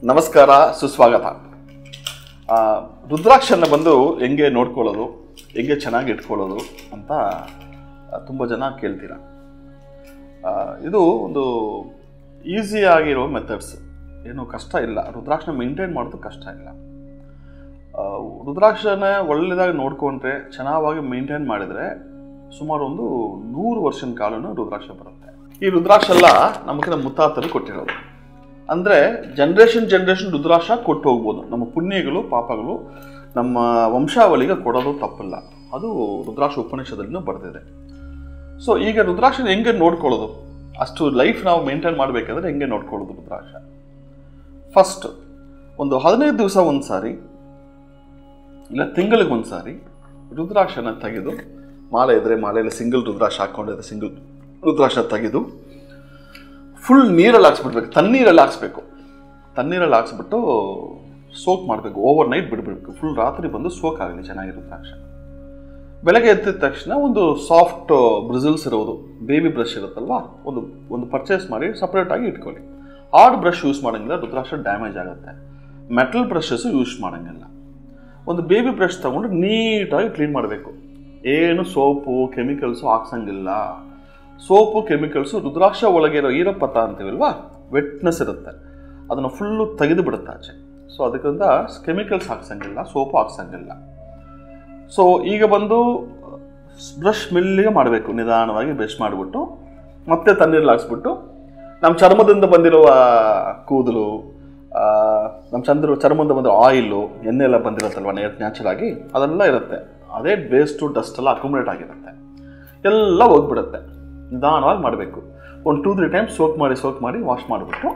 ನಮಸ್ಕಾರ, ಸುಸ್ವಾಗತ. ರುದ್ರಾಕ್ಷನ ಬಂದು ಹೆಂಗೆ ನೋಡ್ಕೊಳ್ಳೋದು, ಹೆಂಗೆ ಚೆನ್ನಾಗಿ ಇಟ್ಕೊಳ್ಳೋದು ಅಂತ ತುಂಬ ಜನ ಕೇಳ್ತೀರ. ಇದು ಒಂದು ಈಸಿಯಾಗಿರೋ ಮೆಥಡ್ಸ್, ಏನು ಕಷ್ಟ ಇಲ್ಲ. ರುದ್ರಾಕ್ಷನ ಮೇಂಟೈನ್ ಮಾಡೋದು ಕಷ್ಟ ಇಲ್ಲ. ರುದ್ರಾಕ್ಷನ ಒಳ್ಳೆಯದಾಗಿ ನೋಡಿಕೊಂಡ್ರೆ, ಚೆನ್ನಾಗಿ ಮೇಂಟೈನ್ ಮಾಡಿದರೆ ಸುಮಾರು ಒಂದು 100 ವರ್ಷದ ಕಾಲನೂ ರುದ್ರಾಕ್ಷ ಬರುತ್ತೆ. ಈ ರುದ್ರಾಕ್ಷ ಎಲ್ಲ ನಮಗೆ ಮುತ್ತಾತರು ಕೊಟ್ಟಿರೋದು. ಅಂದರೆ ಜನ್ರೇಷನ್ ರುದ್ರಾಕ್ಷ ಕೊಟ್ಟು ಹೋಗ್ಬೋದು. ನಮ್ಮ ಪುಣ್ಯಗಳು ಪಾಪಗಳು ನಮ್ಮ ವಂಶಾವಳಿಗೆ ಕೊಡೋದು ತಪ್ಪಿಲ್ಲ. ಅದು ರುದ್ರಾಕ್ಷ ಉಪನಿಷದಲ್ಲಿನೂ ಬರೆದಿದೆ. ಸೊ ಈಗ ರುದ್ರಾಕ್ಷನ ಹೆಂಗೆ ನೋಡ್ಕೊಳ್ಳೋದು, ಅಷ್ಟು ಲೈಫ್ ನಾವು ಮೇಂಟೈನ್ ಮಾಡಬೇಕಾದ್ರೆ ಹೆಂಗೆ ನೋಡ್ಕೊಳ್ಳೋದು ರುದ್ರಾಕ್ಷ? ಫಸ್ಟ್ ಒಂದು 15 ದಿವಸ ಒಂದು ಸಾರಿ ಇಲ್ಲ ತಿಂಗಳಿಗೆ ಒಂದು ಸಾರಿ ರುದ್ರಾಕ್ಷನ ತೆಗೆದು, ಮಾಲೆ ಇದ್ದರೆ ಮಾಲೆಯಲ್ಲಿ ಸಿಂಗಲ್ ರುದ್ರಾಕ್ಷ ಹಾಕ್ಕೊಂಡಿದ್ರೆ ಸಿಂಗಲ್ ರುದ್ರಾಕ್ಷ ತೆಗೆದು ಫುಲ್ ನೀರಲ್ಲಿ ಹಾಕ್ಸ್ಬಿಡ್ಬೇಕು. ತಣ್ಣೀರಲ್ಲಿ ಹಾಕ್ಸ್ಬೇಕು. ತಣ್ಣೀರಲ್ಲಿ ಹಾಕ್ಸ್ಬಿಟ್ಟು ಸೋಕ್ ಮಾಡಬೇಕು. ಓವರ್ ನೈಟ್ ಬಿಡ್ಬಿಡ್ಬೇಕು. ಫುಲ್ ರಾತ್ರಿ ಬಂದು ಸೋಕ್ ಆಗಲಿ ಚೆನ್ನಾಗಿ ರುದ್ರಾಕ್ಷ. ಬೆಳಗ್ಗೆ ಎದ್ದ ತಕ್ಷಣ ಒಂದು ಸಾಫ್ಟ್ ಬ್ರಿಸಲ್ಸ್ ಇರೋದು ಬೇಬಿ ಬ್ರಷ್ ಇರುತ್ತಲ್ವ, ಒಂದು ಪರ್ಚೇಸ್ ಮಾಡಿ ಸಪ್ರೇಟಾಗಿ ಇಟ್ಕೊಳ್ಳಿ. ಹಾರ್ಡ್ ಬ್ರಷ್ ಯೂಸ್ ಮಾಡೋಂಗಿಲ್ಲ, ರುದ್ರಾಕ್ಷ ಡ್ಯಾಮೇಜ್ ಆಗುತ್ತೆ. ಮೆಟಲ್ ಬ್ರಷಸ್ಸು ಯೂಸ್ ಮಾಡೋಂಗಿಲ್ಲ. ಒಂದು ಬೇಬಿ ಬ್ರಷ್ ತೊಗೊಂಡು ನೀಟಾಗಿ ಕ್ಲೀನ್ ಮಾಡಬೇಕು. ಏನು ಸೋಪು ಕೆಮಿಕಲ್ಸು ಹಾಕ್ಸಂಗಿಲ್ಲ. ಸೋಪು ಕೆಮಿಕಲ್ಸು ರುದ್ರಾಕ್ಷ ಒಳಗೆ ಇರೋ ಈರಪಥ ಅಂತೀವಲ್ವಾ, ವೆಟ್ನೆಸ್ ಇರುತ್ತೆ, ಅದನ್ನು ಫುಲ್ಲು ತೆಗೆದು ಬಿಡುತ್ತೆ ಆಚೆ. ಸೊ ಅದಕ್ಕಿಂತ ಕೆಮಿಕಲ್ಸ್ ಹಾಕ್ಸಂಗಿಲ್ಲ, ಸೋಪು ಹಾಕ್ಸಂಗಿಲ್ಲ. ಸೊ ಈಗ ಬಂದು ಬ್ರಷ್ ಮೆಲ್ಲಿಗೆ ಮಾಡಬೇಕು. ನಿಧಾನವಾಗಿ ಬ್ರಷ್ ಮಾಡಿಬಿಟ್ಟು ಮತ್ತೆ ತಣ್ಣೀರಲ್ಲಿ ಹಾಕ್ಸ್ಬಿಟ್ಟು, ನಮ್ಮ ಚರ್ಮದಿಂದ ಬಂದಿರುವ ಕೂದಲು, ನಮ್ಮ ಚರ್ಮದಿಂದ ಬಂದಿರೋ ಆಯಿಲು, ಎಣ್ಣೆ ಎಲ್ಲ ಬಂದಿರುತ್ತಲ್ವ ನ್ಯಾಚುರಲ್ ಆಗಿ, ಅದೆಲ್ಲ ಇರುತ್ತೆ. ಅದೇ ವೇಸ್ಟು ಡಸ್ಟ್ ಎಲ್ಲ ಅಕ್ಯುಮುಲೇಟ್ ಆಗಿರುತ್ತೆ, ಎಲ್ಲ ಹೋಗ್ಬಿಡುತ್ತೆ. ನಿಧಾನವಾಗಿ ಮಾಡಬೇಕು. ಒಂದು 2-3 ಟೈಮ್ಸ್ ಸೋಕ್ ಮಾಡಿ ವಾಶ್ ಮಾಡಿಬಿಟ್ಟು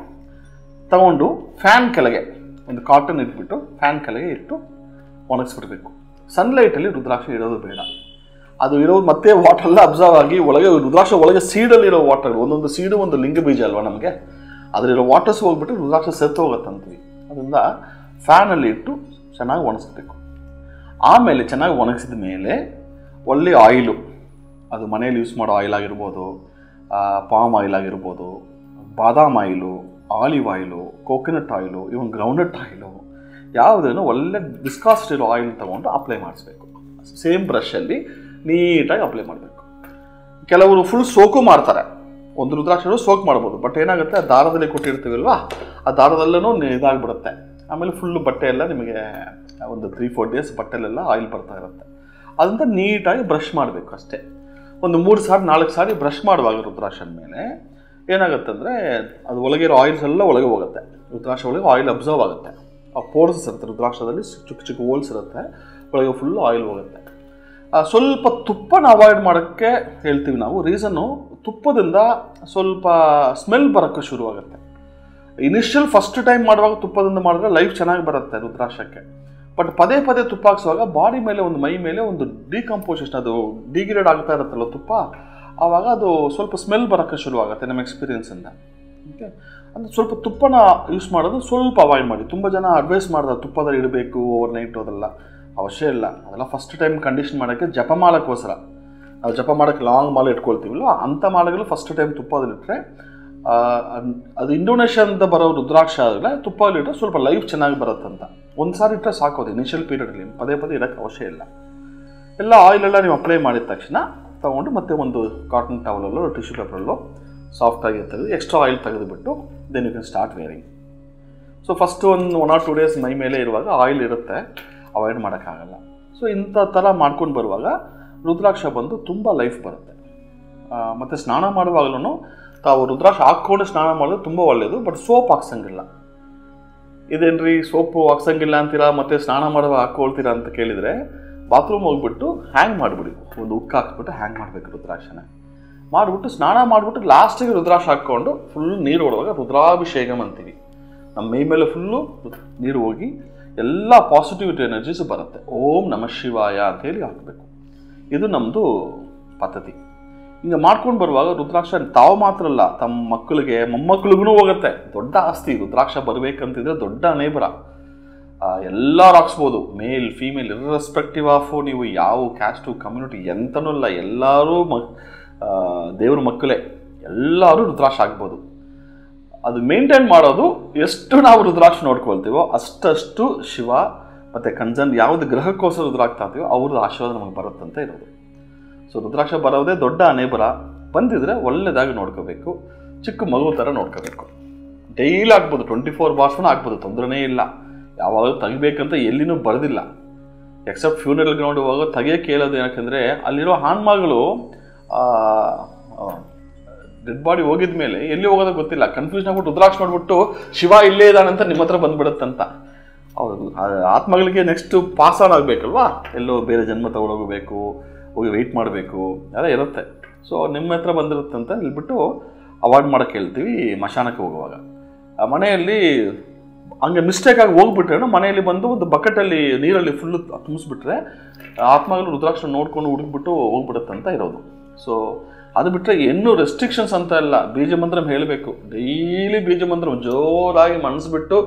ತಗೊಂಡು ಫ್ಯಾನ್ ಕೆಳಗೆ ಒಂದು ಕಾಟನ್ ಇಟ್ಬಿಟ್ಟು ಫ್ಯಾನ್ ಕೆಳಗೆ ಇಟ್ಟು ಒಣಗಿಸ್ಬಿಡ್ಬೇಕು. ಸನ್ಲೈಟಲ್ಲಿ ರುದ್ರಾಕ್ಷ ಇರೋದು ಬೇಡ. ಅದು ಇರೋದು ಮತ್ತೆ ವಾಟರೆಲ್ಲ ಅಬ್ಸರ್ವ್ ಆಗಿ ಒಳಗೆ ರುದ್ರಾಕ್ಷ ಒಳಗೆ ಸೀಡಲ್ಲಿರೋ ವಾಟರ್, ಒಂದೊಂದು ಸೀಡು ಒಂದು ಲಿಂಗ ಬೀಜ ಅಲ್ವಾ ನಮಗೆ, ಅದರಲ್ಲಿರೋ ವಾಟರ್ಸ್ ಹೋಗ್ಬಿಟ್ಟು ರುದ್ರಾಕ್ಷ ಸೆತ್ತು ಹೋಗುತ್ತಂತೀವಿ. ಅದರಿಂದ ಫ್ಯಾನಲ್ಲಿ ಇಟ್ಟು ಚೆನ್ನಾಗಿ ಒಣಗಿಸ್ಬೇಕು. ಆಮೇಲೆ ಚೆನ್ನಾಗಿ ಒಣಗಿಸಿದ ಮೇಲೆ ಒಳ್ಳೆ ಆಯಿಲು, ಅದು ಮನೇಲಿ ಯೂಸ್ ಮಾಡೋ ಆಯಿಲ್ ಆಗಿರ್ಬೋದು, ಪಾಮ್ ಆಯಿಲ್ ಆಗಿರ್ಬೋದು, ಬಾದಾಮ್ oil, olive oil, coconut oil, even groundnut oil, ಯಾವುದೇನೋ ಒಳ್ಳೆ ಡಿಸ್ಕಾಸ್ಟ್ ಇರೋ ಆಯಿಲ್ ತೊಗೊಂಡು ಅಪ್ಲೈ ಮಾಡಿಸ್ಬೇಕು. ಸೇಮ್ ಬ್ರಷಲ್ಲಿ ನೀಟಾಗಿ ಅಪ್ಲೈ ಮಾಡಬೇಕು. ಕೆಲವರು ಫುಲ್ ಸೋಕು ಮಾಡ್ತಾರೆ. ಒಂದು ರುದ್ರಾಕ್ಷರು ಸೋಕ್ ಮಾಡ್ಬೋದು, ಬಟ್ ಏನಾಗುತ್ತೆ, ಆ ದಾರದಲ್ಲಿ ಕೊಟ್ಟಿರ್ತೀವಲ್ವಾ, ಆ ದಾರದಲ್ಲೂ ಇದಾಗಿಬಿಡುತ್ತೆ. ಆಮೇಲೆ ಫುಲ್ಲು ಬಟ್ಟೆ ಎಲ್ಲ ನಿಮಗೆ ಒಂದು 3-4 ಡೇಸ್ ಬಟ್ಟೆಲೆಲ್ಲ ಆಯಿಲ್ ಬರ್ತಾ ಇರುತ್ತೆ. ಅದರಿಂದ ನೀಟಾಗಿ ಬ್ರಷ್ ಮಾಡಬೇಕು ಅಷ್ಟೇ. ಒಂದು 3-4 ಸಾರಿ ಬ್ರಷ್ ಮಾಡುವಾಗ ರುದ್ರಾಕ್ಷನ ಮೇಲೆ ಏನಾಗುತ್ತೆ ಅಂದರೆ, ಅದು ಒಳಗಿರೋ ಆಯಿಲ್ಸ್ ಎಲ್ಲ ಒಳಗೆ ಹೋಗುತ್ತೆ. ರುದ್ರಾಕ್ಷ ಒಳಗೆ ಆಯಿಲ್ ಅಬ್ಸರ್ವ್ ಆಗುತ್ತೆ. ಆ ಪೋರ್ಸ್ ಇರುತ್ತೆ ರುದ್ರಾಕ್ಷದಲ್ಲಿ, ಚಿಕ್ಕ ಹೋಲ್ಸ್ ಇರುತ್ತೆ, ಒಳಗೆ ಫುಲ್ಲು ಆಯಿಲ್ ಹೋಗುತ್ತೆ. ಸ್ವಲ್ಪ ತುಪ್ಪನ ಅವಾಯ್ಡ್ ಮಾಡೋಕ್ಕೆ ಹೇಳ್ತೀವಿ ನಾವು. ರೀಸನ್ನು, ತುಪ್ಪದಿಂದ ಸ್ವಲ್ಪ ಸ್ಮೆಲ್ ಬರೋಕ್ಕೆ ಶುರುವಾಗುತ್ತೆ. ಇನಿಷಿಯಲ್ ಫಸ್ಟ್ ಟೈಮ್ ಮಾಡುವಾಗ ತುಪ್ಪದಿಂದ ಮಾಡಿದ್ರೆ ಲೈಫ್ ಚೆನ್ನಾಗಿ ಬರುತ್ತೆ ರುದ್ರಾಕ್ಷಕ್ಕೆ. ಬಟ್ ಪದೇ ತುಪ್ಪ ಹಾಕ್ಸುವಾಗ ಬಾಡಿ ಮೇಲೆ, ಒಂದು ಮೈ ಮೇಲೆ ಒಂದು ಡಿಕಂಪೋಸಿಷನ್, ಅದು ಡಿಗ್ರೇಡ್ ಆಗ್ತಾ ಇರುತ್ತಲ್ಲ ತುಪ್ಪ, ಆವಾಗ ಅದು ಸ್ವಲ್ಪ ಸ್ಮೆಲ್ ಬರೋಕ್ಕೆ ಶುರುವಾಗುತ್ತೆ ನಮ್ಮ ಎಕ್ಸ್ಪೀರಿಯನ್ಸಿಂದ. ಓಕೆ, ಅಂದರೆ ಸ್ವಲ್ಪ ತುಪ್ಪನ ಯೂಸ್ ಮಾಡೋದು ಸ್ವಲ್ಪ ಅವಾಯ್ಡ್ ಮಾಡಿ. ತುಂಬ ಜನ ಅಡ್ವೈಸ್ ಮಾಡ್ತಾರೆ ತುಪ್ಪದಲ್ಲಿ ಇಡಬೇಕು ಓವರ್ ನೈಟ್, ಅದೆಲ್ಲ ಅವಶ್ಯ ಇಲ್ಲ. ಅದೆಲ್ಲ ಫಸ್ಟ್ ಟೈಮ್ ಕಂಡೀಷನ್ ಮಾಡೋಕ್ಕೆ, ಜಪ ಮಾಡೋಕ್ಕೋಸ್ಕರ. ನಾವು ಜಪ ಮಾಡೋಕ್ಕೆ ಲಾಂಗ್ ಮಾಲೆ ಇಟ್ಕೊಳ್ತೀವಲ್ಲ, ಅಂಥ ಮಾಲೆಗಳು ಫಸ್ಟ್ ಟೈಮ್ ತುಪ್ಪದಲ್ಲಿಟ್ಟರೆ, ಅದು ಇಂಡೋನೇಷ್ಯಾದಿಂದ ಬರೋ ರುದ್ರಾಕ್ಷ ಆದರೆ ತುಪ್ಪದಲ್ಲಿಟ್ಟರೆ ಸ್ವಲ್ಪ ಲೈಫ್ ಚೆನ್ನಾಗಿ ಬರುತ್ತಂತ. ಒಂದು ಸಾರಿ ಇಟ್ಟರೆ ಸಾಕೋದು ಇನಿಷಿಯಲ್ ಪೀರಿಯಡಲ್ಲಿ, ಪದೇ ಇಡೋಕ್ಕೆ ಅವಶ್ಯ ಇಲ್ಲ. ಎಲ್ಲ ಆಯಿಲೆಲ್ಲ ನೀವು ಅಪ್ಲೈ ಮಾಡಿದ ತಕ್ಷಣ ತೊಗೊಂಡು ಮತ್ತೆ ಒಂದು ಕಾಟನ್ ಟವಲಲ್ಲೋ ಟಿಶ್ಯೂ ಪೇಪರಲ್ಲೋ ಸಾಫ್ಟಾಗಿ ತೆಗೆದು ಎಕ್ಸ್ಟ್ರಾ ಆಯಿಲ್ ತೆಗೆದುಬಿಟ್ಟು then you can start wearing. So first ಒಂದು 1 or 2 ಡೇಸ್ ಮೈ ಮೇಲೆ ಇರುವಾಗ ಆಯಿಲ್ ಇರುತ್ತೆ, ಅವಾಯ್ಡ್ ಮಾಡೋಕ್ಕಾಗಲ್ಲ. ಸೊ ಇಂಥ ಥರ ಮಾಡ್ಕೊಂಡು ಬರುವಾಗ ರುದ್ರಾಕ್ಷ ಬಂದು ತುಂಬ ಲೈಫ್ ಬರುತ್ತೆ. ಮತ್ತು ಸ್ನಾನ ಮಾಡುವಾಗಲೂ ತಾವು ರುದ್ರಾಕ್ಷ ಹಾಕ್ಕೊಂಡು ಸ್ನಾನ ಮಾಡೋದು ತುಂಬ ಒಳ್ಳೆಯದು. ಬಟ್ ಸೋಪ್ ಹಾಕ್ಸಂಗಿಲ್ಲ. ಇದೇನ್ರಿ ಸೋಪು ಹಾಕ್ಸಂಗಿಲ್ಲ ಅಂತೀರಾ, ಮತ್ತು ಸ್ನಾನ ಮಾಡುವಾಗ ಹಾಕ್ಕೊಳ್ತೀರಾ ಅಂತ ಕೇಳಿದರೆ, ಬಾತ್ರೂಮ್ ಹೋಗ್ಬಿಟ್ಟು ಹ್ಯಾಂಗ್ ಮಾಡಿಬಿಡಿ. ಒಂದು ಉಕ್ಕ ಹಾಕ್ಬಿಟ್ಟು ಹ್ಯಾಂಗ್ ಮಾಡಬೇಕು ರುದ್ರಾಕ್ಷನ. ಮಾಡಿಬಿಟ್ಟು ಸ್ನಾನ ಮಾಡಿಬಿಟ್ಟು ಲಾಸ್ಟಿಗೆ ರುದ್ರಾಕ್ಷ ಹಾಕ್ಕೊಂಡು ಫುಲ್ ನೀರು ಹೊಡುವಾಗ ರುದ್ರಾಭಿಷೇಕಂ ಅಂತೀವಿ. ನಮ್ಮ ಮೈ ಮೇಲೆ ಫುಲ್ಲು ನೀರು ಹೋಗಿ ಎಲ್ಲ ಪಾಸಿಟಿವಿಟಿ ಎನರ್ಜೀಸ್ ಬರುತ್ತೆ. ಓಂ ನಮಃ ಶಿವಾಯ ಅಂತೇಳಿ ಹಾಕಬೇಕು. ಇದು ನಮ್ಮದು ಪದ್ಧತಿ. ಹಿಂಗೆ ಮಾಡ್ಕೊಂಡು ಬರುವಾಗ ರುದ್ರಾಕ್ಷ ತಾವು ಮಾತ್ರ ಅಲ್ಲ, ತಮ್ಮ ಮಕ್ಕಳಿಗೆ ಮೊಮ್ಮಕ್ಕಳಿಗೂ ಹೋಗುತ್ತೆ. ದೊಡ್ಡ ಆಸ್ತಿ ರುದ್ರಾಕ್ಷ ಬರಬೇಕಂತಿದ್ರೆ, ದೊಡ್ಡ ನೇಬರ. ಎಲ್ಲರೂ ಹಾಕ್ಸ್ಬೋದು, ಮೇಲ್ ಫೀಮೇಲ್ ಇರ್ರೆಸ್ಪೆಕ್ಟಿವ್ ಆಫ್ ನೀವು ಯಾವ ಕ್ಯಾಸ್ಟು ಕಮ್ಯುನಿಟಿ ಎಂತನೂ ಇಲ್ಲ, ಎಲ್ಲರೂ ದೇವ್ರ ಮಕ್ಕಳೇ, ಎಲ್ಲರೂ ರುದ್ರಾಕ್ಷ ಆಗ್ಬೋದು. ಅದು ಮೇಂಟೈನ್ ಮಾಡೋದು ಎಷ್ಟು ನಾವು ರುದ್ರಾಕ್ಷ ನೋಡ್ಕೊಳ್ತೀವೋ ಅಷ್ಟು ಶಿವ ಮತ್ತು ಕನ್ಸರ್ನ್ ಯಾವುದು ಗ್ರಹಕ್ಕೋಸ್ಕರ ರುದ್ರಾಕ್ಷ ತಾತೀವೋ ಅವ್ರದ್ದು ಆಶೀರ್ವಾದ ನಮಗೆ ಬರುತ್ತಂತ ಇರೋದು. ಸೊ ರುದ್ರಾಕ್ಷ ಬರೋದೇ ದೊಡ್ಡ ಅನೇಬರ. ಬಂದಿದ್ರೆ ಒಳ್ಳೆಯದಾಗಿ ನೋಡ್ಕೋಬೇಕು, ಚಿಕ್ಕ ಮಗು ಥರ ನೋಡ್ಕೋಬೇಕು. ಡೈಲಿ ಆಗ್ಬೋದು, 24 hours ಆಗ್ಬೋದು, ತೊಂದರೆನೇ ಇಲ್ಲ. ಯಾವಾಗಲೂ ತೆಗಿಬೇಕಂತ ಎಲ್ಲಿನೂ ಬರೆದಿಲ್ಲ. ಎಕ್ಸೆಪ್ಟ್ ಫ್ಯೂನರಲ್ ಗ್ರೌಂಡ್ ಹೋಗೋ ತೆಗಿಯೋಕ್ಕೆ ಹೇಳೋದು. ಯಾಕಂದರೆ ಅಲ್ಲಿರೋ ಆನ್ಮಗಳು ಡೆಡ್ ಬಾಡಿ ಹೋಗಿದ ಮೇಲೆ ಎಲ್ಲಿ ಹೋಗೋದೋ ಗೊತ್ತಿಲ್ಲ, ಕನ್ಫ್ಯೂಷನ್ ಆಗ್ಬಿಟ್ಟು ರುದ್ರಾಕ್ಷ ನೋಡ್ಬಿಟ್ಟು ಶಿವ ಇಲ್ಲೇ ಇದ್ದಾನಂತ ನಿಮ್ಮ ಹತ್ರ ಬಂದ್ಬಿಡುತ್ತಂತ. ಹೌದು, ಆತ್ಮಗಳಿಗೆ ನೆಕ್ಸ್ಟ್ ಪಾಸ್ ಆನ್ ಆಗಬೇಕಲ್ವಾ, ಎಲ್ಲೋ ಬೇರೆ ಜನ್ಮ ತಗೊಳೋಗಬೇಕು, ಹೋಗಿ ವೆಯ್ಟ್ ಮಾಡಬೇಕು, ಎಲ್ಲ ಇರುತ್ತೆ. ಸೊ ನಿಮ್ಮ ಹತ್ರ ಬಂದಿರುತ್ತಂತ ಹೇಳ್ಬಿಟ್ಟು ಅವಾಯ್ಡ್ ಮಾಡೋಕ್ಕೆ ಹೇಳ್ತೀವಿ. ಮಶಾನಕ್ಕೆ ಹೋಗುವಾಗ ಮನೆಯಲ್ಲಿ ಹಂಗೆ ಮಿಸ್ಟೇಕಾಗಿ ಹೋಗ್ಬಿಟ್ರೆ ಮನೆಯಲ್ಲಿ ಬಂದು ಒಂದು ಬಕೆಟಲ್ಲಿ ನೀರಲ್ಲಿ ಫುಲ್ಲು ತುಂಬಿಸ್ಬಿಟ್ರೆ ಆತ್ಮಗಳು ರುದ್ರಾಕ್ಷ ನೋಡ್ಕೊಂಡು ಹುಡುಕ್ಬಿಟ್ಟು ಹೋಗ್ಬಿಡುತ್ತಂತ ಇರೋದು. ಸೊ ಅದು ಬಿಟ್ಟರೆ ಇನ್ನೂ ರೆಸ್ಟ್ರಿಕ್ಷನ್ಸ್ ಅಂತ ಇಲ್ಲ. ಬೀಜ ಮಂತ್ರ ಹೇಳಬೇಕು, ಡೈಲಿ ಬೀಜ ಮಂತ್ರ ಜೋರಾಗಿ ಮನಸ್ಬಿಟ್ಟು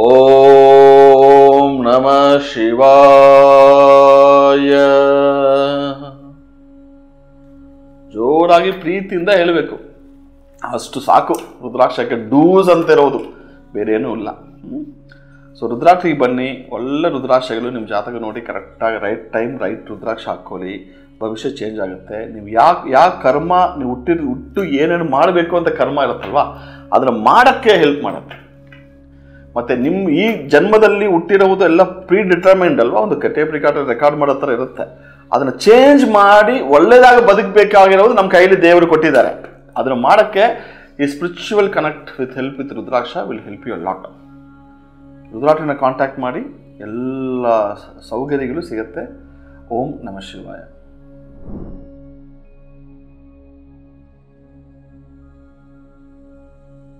ಓಂ ನಮಃ ಶಿವಾಯ ಜೋರಾಗಿ ಪ್ರೀತಿಯಿಂದ ಹೇಳಬೇಕು. ಅಷ್ಟು ಸಾಕು ರುದ್ರಾಕ್ಷಕ್ಕೆ ಡೂಸ್ ಅಂತ ಇರೋದು, ಬೇರೆ ಏನೂ ಇಲ್ಲ. ಸೊ ರುದ್ರಾಕ್ಷಿಗೆ ಬನ್ನಿ, ಒಳ್ಳೆ ರುದ್ರಾಕ್ಷಗಳು ನಿಮ್ಮ ಜಾತಕ ನೋಡಿ ಕರೆಕ್ಟಾಗಿ ರೈಟ್ ಟೈಮ್ ರೈಟ್ ರುದ್ರಾಕ್ಷ ಹಾಕ್ಕೊಳ್ಳಿ, ಭವಿಷ್ಯ ಚೇಂಜ್ ಆಗುತ್ತೆ. ನೀವು ಯಾವ ಕರ್ಮ ನೀವು ಹುಟ್ಟು ಏನೇನು ಮಾಡಬೇಕು ಅಂತ ಕರ್ಮ ಇರುತ್ತಲ್ವ, ಅದನ್ನು ಮಾಡೋಕ್ಕೆ ಹೆಲ್ಪ್ ಮಾಡುತ್ತೆ. ಮತ್ತು ನಿಮ್ಮ ಈ ಜನ್ಮದಲ್ಲಿ ಹುಟ್ಟಿರೋದು ಎಲ್ಲ ಪ್ರೀ ಡಿಟರ್ಮೈನ್ಡ್ ಅಲ್ವಾ, ಒಂದು ಟೇಪ್ ರೆಕಾರ್ಡ್ ಮಾಡೋ ಥರ ಇರುತ್ತೆ. ಅದನ್ನು ಚೇಂಜ್ ಮಾಡಿ ಒಳ್ಳೆಯದಾಗಿ ಬದುಕಬೇಕಾಗಿರೋದು ನಮ್ಮ ಕೈಯಲ್ಲಿ ದೇವರು ಕೊಟ್ಟಿದ್ದಾರೆ. ಅದನ್ನು ಮಾಡೋಕ್ಕೆ ಈ spiritual connect with help with rudraksha will help you lot. ರುದ್ರಾಕ್ಷನ ಕಾಂಟ್ಯಾಕ್ಟ್ ಮಾಡಿ, ಎಲ್ಲ ಸೌಕರ್ಯಗಳು ಸಿಗುತ್ತೆ. ಓಂ ನಮಃ ಶಿವಾಯ.